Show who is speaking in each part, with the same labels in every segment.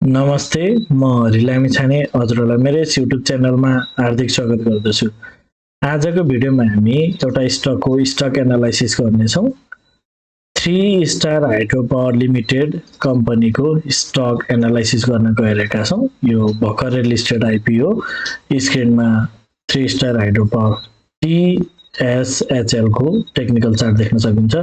Speaker 1: नमस्ते म लामिछाने हजुरहरूलाई मेरो यस युट्युब च्यानलमा हार्दिक स्वागत गर्दछु। आजको भिडियोमा हामी एउटा स्टकको स्टक एनालाइसिस गर्नेछौँ। 3 स्टार हाइड्रो पावर लिमिटेड कम्पनीको स्टक एनालाइसिस गर्न गइरहेका छौँ। यो भर्खरै लिस्टेड आइपिओ स्क्रिनमा 3 स्टार हाइड्रो पावर TSHL को टेक्निकल चार्ट देख्न सकिन्छ।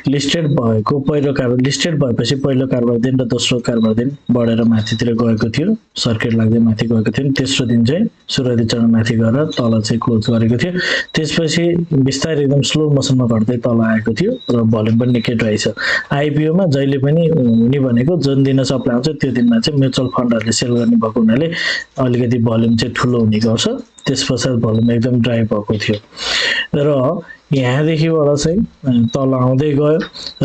Speaker 1: लिस्टेड भएको पहिलो कारोबार लिस्टेड भएपछि पहिलो कारोबार दिन र दोस्रो कारोबार दिन बढेर माथितिर गएको थियो, सर्किट लाग्दै माथि गएको थियो। तेस्रो दिन चाहिँ सुरुवाती चरण माथि गएर तल चाहिँ क्लोज गरेको थियो। त्यसपछि बिस्तारै एकदम स्लो मोसनमा घट्दै तल आएको थियो र भोल्युम पनि निकै ड्राई छ। आइपिओमा जहिले पनि हुने भनेको जुन दिन सप्लाई आउँछ त्यो दिनमा चाहिँ म्युचुअल फन्डहरूले सेल गर्ने भएको हुनाले अलिकति भोल्युम चाहिँ ठुलो हुने गर्छ। त्यसपश्चात भोल्युम एकदम ड्राई भएको थियो र यहाँदेखिबाट चाहिँ तल आउँदै गयो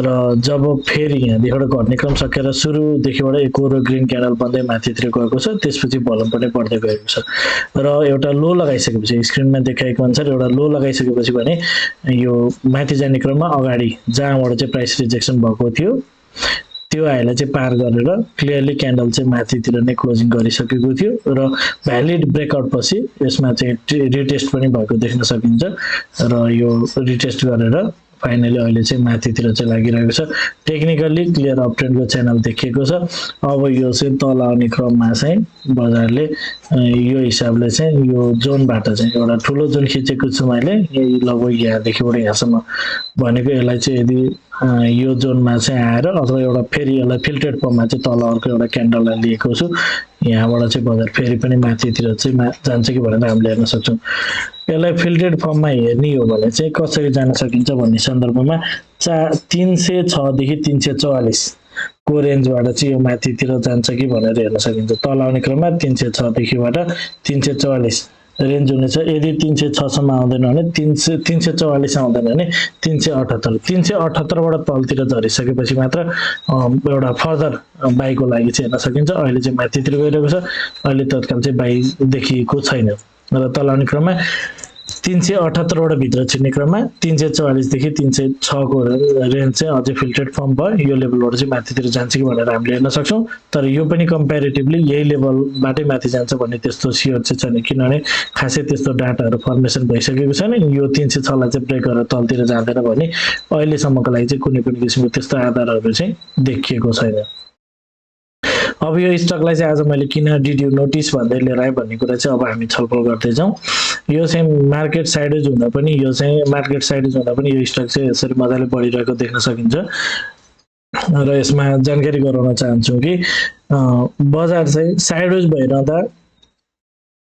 Speaker 1: र जब फेरि यहाँदेखिबाट घट्ने क्रम सकेर सुरुदेखिबाट एकोरो ग्रिन क्यान्डल बन्दै माथितिर गएको छ। त्यसपछि भोल्युम पनि बढ्दै गएको छ र एउटा लो लगाइसकेपछि स्क्रिनमा देखाएको अनुसार एउटा लो लगाइसकेपछि भने यो माथि जाने क्रममा अगाडि जहाँबाट चाहिँ प्राइस रिजेक्सन भएको थियो त्यो हाईलाई चाहिँ पार गरेर क्लियरली क्यान्डल चाहिँ माथितिर नै क्लोजिङ गरिसकेको थियो र भ्यालिड ब्रेकआउट पछि यसमा चाहिँ रिटेस्ट पनि भएको देख्न सकिन्छ र यो रिटेस्ट गरेर फाइनली अहिले चाहिँ माथितिर चाहिँ लागिरहेको छ। टेक्निकली क्लियर अप ट्रेन्डको च्यानल देखिएको छ। अब यो चाहिँ तल आउने क्रममा चाहिँ बजारले यो हिसाबले चाहिँ यो जोनबाट चाहिँ एउटा ठुलो जोन खिचेको छु मैले, यही लगभग यहाँदेखिबाट यहाँसम्म भनेको। यसलाई चाहिँ यदि यो जोनमा चाहिँ आएर अथवा एउटा फेरि यसलाई फिल्टरेड फर्ममा चाहिँ तल अर्को एउटा क्यान्डललाई लिएको छु, यहाँबाट चाहिँ बजार फेरि पनि माथितिर चाहिँ जान्छ कि भनेर हामीले हेर्न सक्छौँ। यसलाई फिल्टरेड फर्ममा हेर्ने हो भने चाहिँ कसरी जान सकिन्छ भन्ने सन्दर्भमा 306 देखि 344 को रेन्जबाट चाहिँ यो माथितिर जान्छ कि भनेर हेर्न सकिन्छ। तल आउने क्रममा 306 देखिबाट 344 रेन्ज हुनेछ। यदि 306 सम्म आउँदैन भने 344 आउँदैन भने 378 बाट तलतिर झरिसकेपछि मात्र एउटा फर्दर बाईको लागि चाहिँ हेर्न सकिन्छ। अहिले चाहिँ माथितिर गइरहेको छ, अहिले तत्काल चाहिँ बाई देखिएको छैन र तल आउने क्रममा 378 बाट भित्र छिर्ने क्रममा 344 देखि 306 को रेन्ज चाहिँ अझै फिल्टरेड फर्म भयो। यो लेभलबाट चाहिँ माथितिर जान्छ कि भनेर हामीले हेर्न सक्छौँ। तर यो पनि कम्प्यारेटिभली यही लेभलबाटै माथि जान्छ भन्ने त्यस्तो स्योर चाहिँ छैन, किनभने खासै त्यस्तो डाटाहरू फर्मेसन भइसकेको छैन। यो 306 लाई चाहिँ ब्रेक गरेर तलतिर जाँदैन भन्ने अहिलेसम्मको लागि चाहिँ कुनै पनि किसिमको त्यस्तो आधारहरू चाहिँ देखिएको छैन। अब यो स्टकलाई चाहिँ आज मैले किन डिड यु नोटिस भन्दै लिएर आएँ भन्ने कुरा चाहिँ अब हामी छलफल गर्दै जाउँ। यो चाहिँ मार्केट साइडेज हुँदा पनि यो स्टक चाहिँ यसरी मजाले बढिरहेको देख्न सकिन्छ र यसमा जानकारी गराउन चाहन्छु कि बजार चाहिँ साइडेज भइरहँदा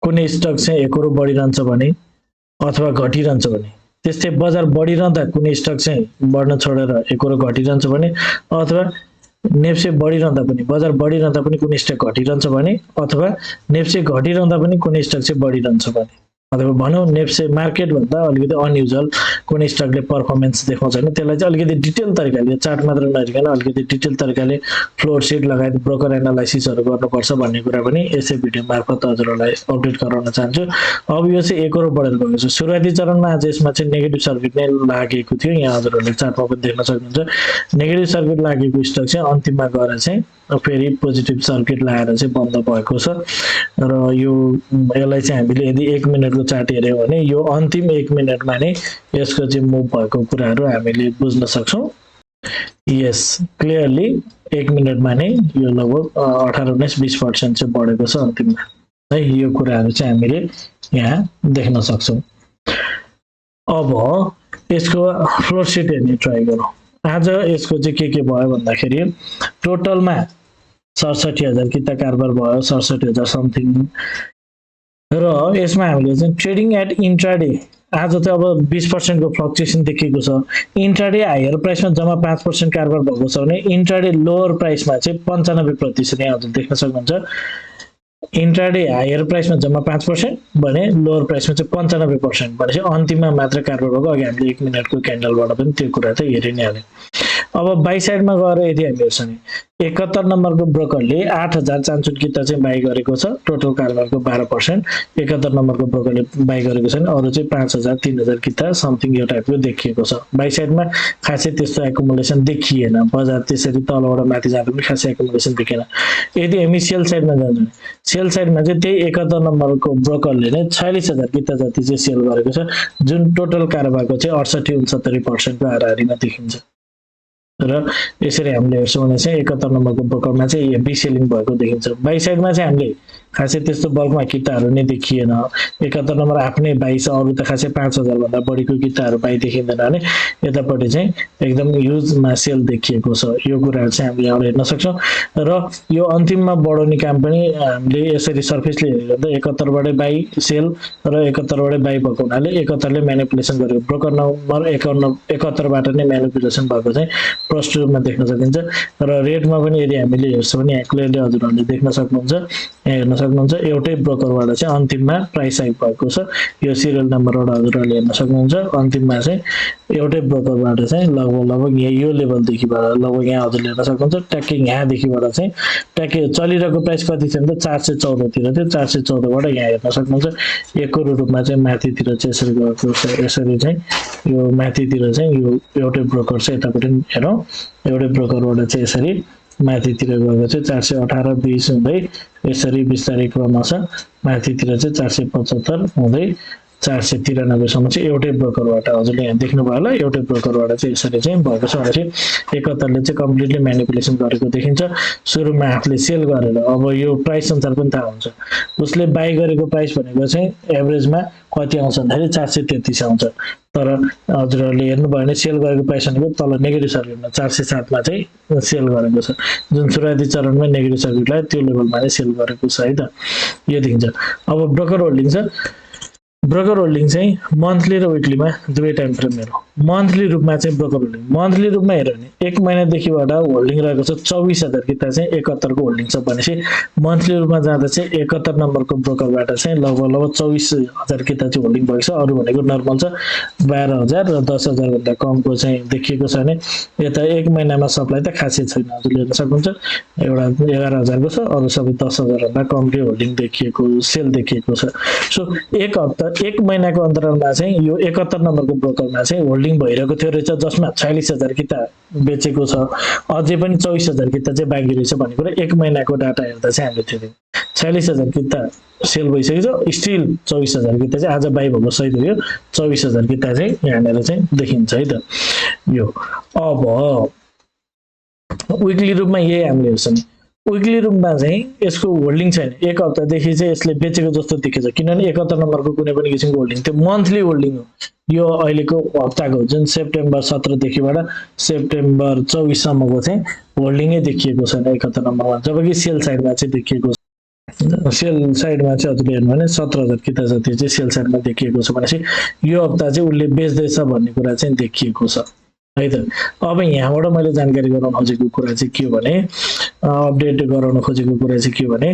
Speaker 1: कुनै स्टक चाहिँ एकोरो बढिरहन्छ भने अथवा घटिरहन्छ भने, त्यस्तै बजार बढिरहँदा कुनै स्टक चाहिँ बढ्न छोडेर एकोरो घटिरहन्छ भने, अथवा नेप्से बढिरहँदा पनि बजार बढिरहँदा पनि कुनै स्टक घटिरहन्छ भने, अथवा नेप्से घटिरहँदा पनि कुनै स्टक चाहिँ बढिरहन्छ भने, अथवा भनौँ नेप्से मार्केट भन्दा अलिकति अनयुजुअल कुनै स्टकले पर्फर्मेन्स देखाउँछ भने त्यसलाई चाहिँ अलिकति डिटेल तरिकाले चार्ट मात्र नहेरिकन अलिकति डिटेल तरिकाले फ्लोरसेट लगायत ब्रोकर एनालाइसिसहरू गर्नुपर्छ भन्ने कुरा पनि यसै भिडियो मार्फत हजुरहरूलाई अपडेट गराउन चाहन्छु। अब यो चाहिँ एकोरो बढेर गएको छ। सुरुवाती चरणमा आज यसमा चाहिँ नेगेटिभ सर्किट नै लागेको थियो, यहाँ हजुरहरूले चार्टमा पनि देख्न सक्नुहुन्छ। नेगेटिभ सर्किट लागेको स्टक चाहिँ अन्तिममा गएर चाहिँ फेरि पोजिटिभ सर्किट लगाएर चाहिँ बन्द भएको छ र यो यसलाई चाहिँ हामीले यदि 1 मिनटको चार्ट हेर्यौँ भने यो अन्तिम 1 मिनटमा नै यसको चाहिँ मुभ भएको कुराहरू हामीले बुझ्न सक्छौँ। यस क्लियरली 1 मिनटमा नै यो लगभग 18-19-20% चाहिँ बढेको छ अन्तिममा है। यो कुराहरू चाहिँ हामीले यहाँ देख्न सक्छौँ। अब यसको फ्लोरसेट हेर्ने ट्राई गरौँ। आज यसको चाहिँ के भयो भन्दाखेरि टोटलमा 67,000 किता कारोबार भयो, 67,000 समथिङ र यसमा हामीले चाहिँ ट्रेडिङ एट इन्ट्राडे आज चाहिँ अब 20% को फ्लक्चुएसन देखिएको छ। इन्ट्राडे हायर प्राइसमा जम्मा 5% कारोबार भएको छ भने इन्ट्राडे लोअर प्राइसमा चाहिँ 95% यहाँ हजुर देख्न सक्नुहुन्छ। इन्ट्राडे हायर प्राइसमा जम्मा 5% भने लोअर प्राइसमा चाहिँ 95% भनेपछि अन्तिममा मात्र कारोबार भएको। अघि हामीले 1 मिनटको क्यान्डलबाट पनि त्यो कुरा चाहिँ हेरि नै हाल्यौँ। अब बाई साइडमा गएर यदि हामी हेर्छौँ 71 नम्बरको ब्रोकरले 8000 चान्चुन किता चाहिँ बाई गरेको छ, टोटल कारोबारको 12%। 71 नम्बरको ब्रोकरले बाई गरेको छैन, अरू चाहिँ 5000 3000 किता समथिङ यो टाइपको देखिएको छ। बाई साइडमा खासै त्यस्तो एकुमुलेसन देखिएन, बजार त्यसरी तलबाट माथि जाँदा पनि खासै एकुमुलेसन देखिएन। यदि हामी सेल साइडमा जान्छौँ, सेल साइडमा चाहिँ त्यही 71 नम्बरको ब्रोकरले नै 46000 किता जति चाहिँ सेल गरेको छ, जुन टोटल कारोबारको चाहिँ 68-69% को हाराहारीमा देखिन्छ। र यसरी हामीले हेर्छौँ भने चाहिँ 71 नम्बरको ब्रोकरमा चाहिँ हेभी सेलिङ भएको देखिन्छ। बाई साइडमा चाहिँ हामीले खासै त्यस्तो बल्कमा किताहरू नै देखिएन। 71 नम्बर आफ्नै बाई छ, अरू त खासै 5000 भन्दा बढीको किताहरू बाई देखिँदैन भने यतापट्टि चाहिँ एकदम ह्युजमा सेल देखिएको छ। यो कुराहरू चाहिँ हामीले यहाँ हेर्न सक्छौँ। र यो अन्तिममा बढाउने काम पनि हामीले यसरी सर्फेसले हेरेर त 71 बाटै बाई सेल र 71 बाटै बाई भएको हुनाले 71 ले म्यानिपुलेसन गरेको, ब्रोकर नम्बर 71 बाट नै म्यानिपुलेसन भएको चाहिँ प्रष्ट रूपमा देख्न सकिन्छ। र रेटमा पनि यदि हामीले हेर्छौँ भने यहाँ क्लियरली हजुरहरूले देख्न सक्नुहुन्छ, यहाँ हेर्न सक्नुहुन्छ एउटै ब्रोकरबाट चाहिँ अन्तिममा प्राइस हाइक भएको छ। यो सिरियल नम्बरबाट हजुरहरूले हेर्न सक्नुहुन्छ, अन्तिममा चाहिँ एउटै ब्रोकरबाट चाहिँ लगभग यो लेभलदेखिबाट लगभग यहाँ हजुरले हेर्न सक्नुहुन्छ, ट्याक्कै यहाँदेखिबाट चाहिँ ट्याक्कै चलिरहेको प्राइस कति थियो भने त 414 तिर थियो। 414 बाट यहाँ हेर्न सक्नुहुन्छ एकको रूपमा चाहिँ माथितिर चाहिँ यसरी गएको छ। यसरी चाहिँ यो माथितिर चाहिँ यो एउटै ब्रोकर छ, यतापट्टि हेरौँ एउटै ब्रोकरबाट चाहिँ यसरी माथितिर गएको चाहिँ 418 20 हुँदै यसरी बिस्तारै क्रमशः माथितिर चाहिँ 475 हुँदै 493 सम्म चाहिँ एउटै ब्रोकरबाट हजुरले यहाँ देख्नुभयो होला, एउटै ब्रोकरबाट चाहिँ यसरी चाहिँ भएको छ। भनेपछि 71 ले चाहिँ कम्प्लिटली म्यानिपुलेसन गरेको देखिन्छ। सुरुमा आफूले सेल गरेर अब यो प्राइस अनुसार पनि थाहा हुन्छ उसले बाई गरेको प्राइस भनेको चाहिँ एभरेजमा कति आउँछ भन्दाखेरि 433 आउँछ। तर हजुरहरूले हेर्नुभयो भने सेल गरेको प्राइस भनेको तल नेगेटिभ सर्किटमा 407 मा चाहिँ सेल गरेको छ, जुन सुरुवाती चरणमा नेगेटिभ सर्किटलाई त्यो लेभलमा नै सेल गरेको छ है त, यो देखिन्छ। अब ब्रोकर होल्डिङ छ, ब्रोकर होल्डिङ चाहिँ मन्थली र विकलीमा दुवै टाइम फ्रेम हेरौँ। मन्थली रूपमा चाहिँ ब्रोकर होल्डिङ मन्थली रूपमा हेऱ्यो भने 1 महिनादेखिबाट होल्डिङ रहेको छ 24000 किता चाहिँ 71 को होल्डिङ छ भनेपछि मन्थली रूपमा जाँदा चाहिँ 71 नम्बरको ब्रोकरबाट चाहिँ लगभग 24000 किता चाहिँ होल्डिङ भएको छ। अरू भनेको नर्मल छ 12000 र 10000 भन्दा कमको चाहिँ देखिएको छ भने यता 1 महिनामा सप्लाई त खासै छैन, हजुरले हेर्न सक्नुहुन्छ एउटा 11000 को छ, अरू सबै 10000 भन्दा कमकै होल्डिङ देखिएको सेल देखिएको छ। सो एक हप्ता 1 महिनाको अन्तरालमा चाहिँ यो 71 नम्बरको ब्रोकरमा चाहिँ होल्डिङ भइरहेको थियो रहेछ, जसमा 46000 किता बेचेको छ, अझै पनि 24000 किता चाहिँ बाँकी रहेछ भन्ने कुरा 1 महिनाको डाटा हेर्दा चाहिँ हामीले थियो। 46000 किता सेल भइसकेको छ, स्टिल 24000 किता चाहिँ आज बाई भएको सहित हो, 24000 किता चाहिँ यहाँनिर चाहिँ देखिन्छ है त यो। अब विकली रूपमा यही हामीले हेर्छौँ, विकली रूपमा चाहिँ यसको होल्डिङ छैन, एक हप्तादेखि चाहिँ यसले बेचेको जस्तो देखिन्छ, किनभने 71 नम्बरको कुनै पनि किसिमको होल्डिङ त्यो मन्थली होल्डिङ हो। यो अहिलेको हप्ताको जुन सेप्टेम्बर 17 देखिबाट सेप्टेम्बर 24 सम्मको चाहिँ होल्डिङै देखिएको छैन 71 नम्बरमा, जबकि सेल साइडमा चाहिँ देखिएको छ। सेल साइडमा चाहिँ हजुरले हेर्नु भने 17000 किता जति चाहिँ सेल साइडमा देखिएको छ भनेपछि यो हप्ता चाहिँ उसले बेच्दैछ भन्ने कुरा चाहिँ देखिएको छ है त। अब यहाँबाट मैले जानकारी गराउन खोजेको कुरा चाहिँ के हो भने अपडेट गराउन खोजेको कुरा चाहिँ के हो भने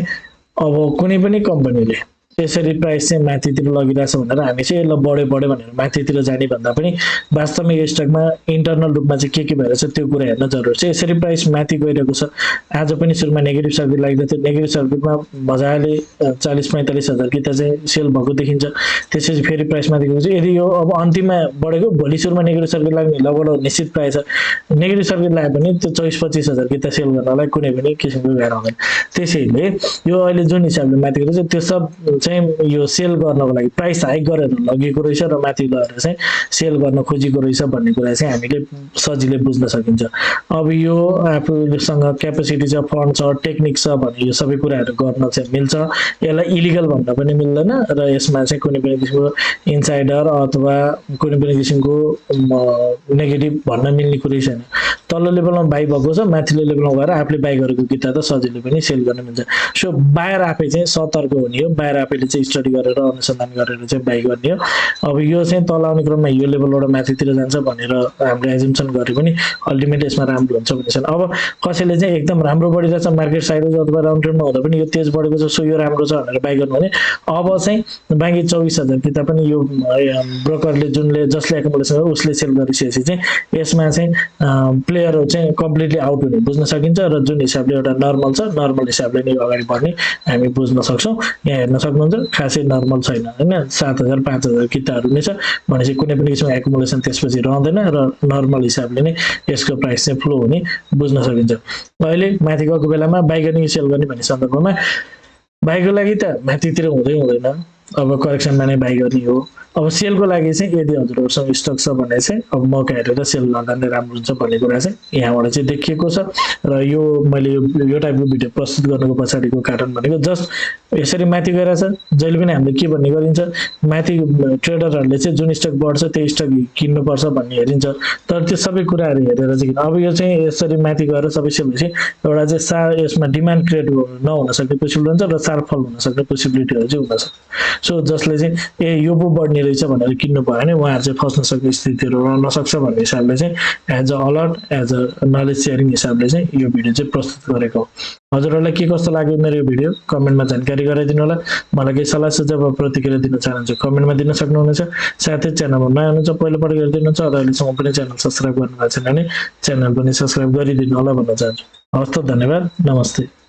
Speaker 1: अब कुनै पनि कम्पनीले यसरी प्राइस चाहिँ माथितिर लगिरहेछ भनेर हामी चाहिँ यसलाई बढ्यो भनेर माथितिर जाने भन्दा पनि वास्तवमा यो स्टकमा इन्टरनल रूपमा चाहिँ के भइरहेछ त्यो कुरा हेर्न जरुरी छ। यसरी प्राइस माथि गइरहेको छ, आज पनि सुरुमा नेगेटिभ सर्किट लाग्दै थियो, नेगेटिभ सर्किटमा मजाले 40-45 किता चाहिँ सेल भएको देखिन्छ, त्यसपछि फेरि प्राइस माथि गएको छ। यदि यो अब अन्तिममा बढेको भोलि सुरुमा नेगेटिभ सर्किट लाग्ने लगभग निश्चित प्राइस छ, नेगेटिभ सर्किट लाग्यो भने त्यो 24-25 किता सेल गर्नलाई कुनै पनि किसिमको गाह्रो हुँदैन। त्यसैले यो अहिले जुन हिसाबले माथि गएको छ त्यो सब चाहिँ यो सेल गर्नको लागि प्राइस हाइक गरेर लगेको रहेछ र माथि लगेर चाहिँ सेल गर्न खोजेको रहेछ भन्ने कुरा चाहिँ हामीले सजिलै बुझ्न सकिन्छ। अब यो आफूसँग क्यापेसिटी छ, फन्ड छ, टेक्निक छ भने यो सबै कुराहरू गर्न चाहिँ मिल्छ, यसलाई इलिगल भन्न पनि मिल्दैन र यसमा चाहिँ कुनै पनि किसिमको इनसाइडर अथवा कुनै पनि किसिमको नेगेटिभ भन्न मिल्ने कुरै छैन। तल्लो लेभलमा बाई भएको छ, माथिल्लो लेभलमा गएर आफूले बाई गरेको किता त सजिलै पनि सेल गर्न मिल्छ। सो बायर आफै चाहिँ सतर्क हुने हो, बायर आफैले चाहिँ स्टडी गरेर अनुसन्धान गरेर चाहिँ बाई गर्ने हो। अब यो चाहिँ तल आउने क्रममा यो लेभलबाट माथितिर जान्छ भनेर हामीले एजम्पसन गरे पनि अल्टिमेट यसमा राम्रो हुन्छ भन्ने छैन। अब कसैले चाहिँ एकदम राम्रो बढिरहेछ मार्केट साइडवेज अथवा राउन्ड ट्रेन्डमा हुँदा पनि यो तेज बढेको छ सो यो राम्रो छ भनेर बाई गर्नु भने अब चाहिँ बाँकी 24000 किता पनि यो ब्रोकरले जसले एकुमुलेसन गर्यो उसले सेल गरिसकेपछि चाहिँ यसमा चाहिँ प्ले प्लेयरहरु चाहिँ कम्प्लिटली आउट हुने बुझ्न सकिन्छ र जुन हिसाबले एउटा नर्मल छ नर्मल हिसाबले नै अगाडि बढ्ने हामी बुझ्न सक्छौं। यहाँ हेर्न सक्नुहुन्छ खासै नर्मल छैन हैन 7000 5000 किताहरु नै छ भनेपछि कुनै पनि किसिमको एकुमुलेसन त्यसपछि रहँदैन र नर्मल हिसाबले नै यसको प्राइस चाहिँ फ्लो हुने बुझ्न सकिन्छ। अहिले माथि गएको बेलामा बाइ गर्ने सेल गर्ने भन्ने सन्दर्भमा बाइको लागि त माथितिर हुँदैन अब करेक्सनमा नै बाइ गर्ने हो। अब सेलको लागि चाहिँ यदि हजुरहरुसँग स्टक छ भने चाहिँ अब मौका हेरेर सेल गर्दा नै राम्रो हुन्छ भन्ने कुरा चाहिँ यहाँबाट चाहिँ देखिएको छ र यो मैले यो टाइपको भिडियो प्रस्तुत गर्नुको पछाडिको कारण भनेको जस्ट यसरी माथि गएर छ जहिले पनि हामीले के भन्ने गरिन्छ माथि ट्रेडरहरुले चाहिँ जुन स्टक बढ्छ त्यो स्टक किन्नु पर्छ भन्ने हेरिन्छ तर त्यो सबै कुराहरु हेरेर चाहिँ अब यो चाहिँ यसरी माथि गएर सबै सेलपछि एउटा चाहिँ यसमा डिमान्ड क्रिएट नहुन सक्ने पोसिबिलिटी हुन्छ र शार्प फल हुन सक्ने पोसिबिलिटीहरु चाहिँ हुन सक्छ। सो जसले चाहिँ यो पो बढ्ने रहेछ भनेर किन्नु भयो भने उहाँहरु चाहिँ फस्न सक्ने स्थितिहरु रहन सक्छ भन्ने हिसाबले चाहिँ as a alert as a knowledge sharing हिसाबले चाहिँ यो भिडियो चाहिँ प्रस्तुत गरेको हो। हजुरहरुलाई के कस्तो लाग्यो मेरो यो भिडियो कमेन्टमा जानकारी गराइदिनु होला। मलाई केही सल्लाह सुझाव वा प्रतिक्रिया दिन चाहनुहुन्छ कमेन्टमा दिन सक्नुहुनेछ। साथै च्यानलमा नयाँ हुनुहुन्छ पहिलो पटक हेर्दै हुनुहुन्छ र अहिलेसम्म पनि च्यानल सब्स्क्राइब गर्नुभएको छैन भने च्यानल पनि सब्स्क्राइब गरिदिनु होला भन्न चाहन्छु। हवस् त धन्यवाद नमस्ते।